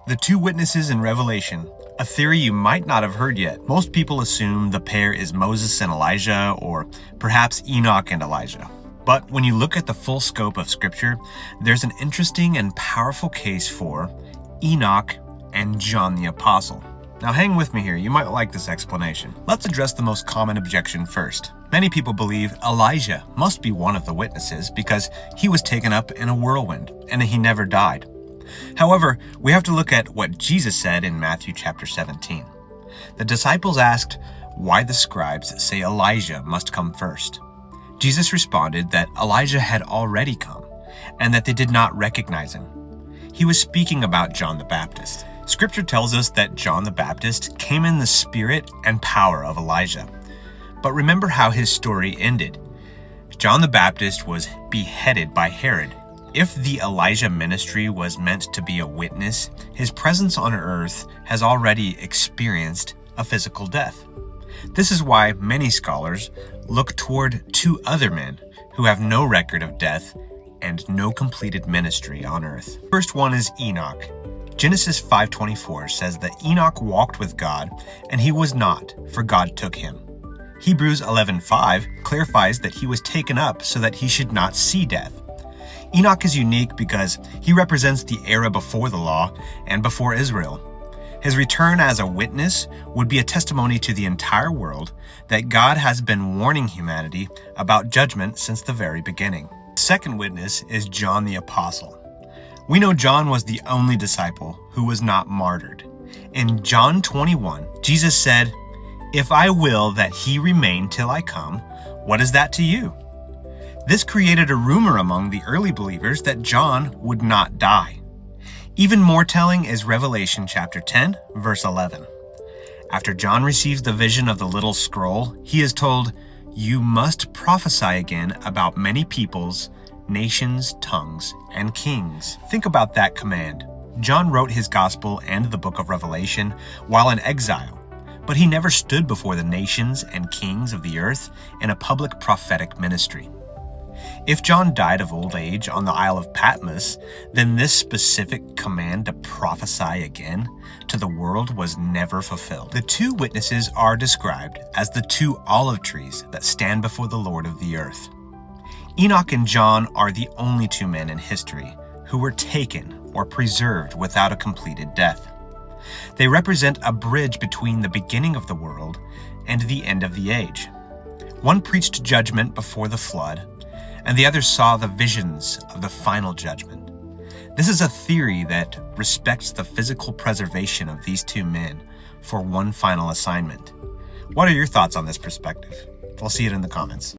The two witnesses in Revelation, a theory you might not have heard yet. Most people assume the pair is Moses and Elijah, or perhaps Enoch and Elijah. But when you look at the full scope of Scripture, there's an interesting and powerful case for Enoch and John the Apostle. Now hang with me here, you might like this explanation. Let's address the most common objection first. Many people believe Elijah must be one of the witnesses because he was taken up in a whirlwind and he never died. However, we have to look at what Jesus said in Matthew chapter 17. The disciples asked why the scribes say Elijah must come first. Jesus responded that Elijah had already come and that they did not recognize him. He was speaking about John the Baptist. Scripture tells us that John the Baptist came in the spirit and power of Elijah. But remember how his story ended. John the Baptist was beheaded by Herod. If the Elijah ministry was meant to be a witness, his presence on earth has already experienced a physical death. This is why many scholars look toward two other men who have no record of death and no completed ministry on earth. First one is Enoch. Genesis 5:24 says that Enoch walked with God, and he was not, for God took him. Hebrews 11:5 clarifies that he was taken up so that he should not see death. Enoch is unique because he represents the era before the law and before Israel. His return as a witness would be a testimony to the entire world that God has been warning humanity about judgment since the very beginning. The second witness is John the Apostle. We know John was the only disciple who was not martyred. In John 21, Jesus said, "If I will that he remain till I come, what is that to you?" This created a rumor among the early believers that John would not die. Even more telling is Revelation chapter 10, verse 11. After John receives the vision of the little scroll, he is told, "You must prophesy again about many peoples, nations, tongues, and kings." Think about that command. John wrote his gospel and the book of Revelation while in exile, but he never stood before the nations and kings of the earth in a public prophetic ministry. If John died of old age on the Isle of Patmos, then this specific command to prophesy again to the world was never fulfilled. The two witnesses are described as the two olive trees that stand before the Lord of the earth. Enoch and John are the only two men in history who were taken or preserved without a completed death. They represent a bridge between the beginning of the world and the end of the age. One preached judgment before the flood, and the other saw the visions of the final judgment. This is a theory that respects the physical preservation of these two men for one final assignment. What are your thoughts on this perspective? We'll see it in the comments.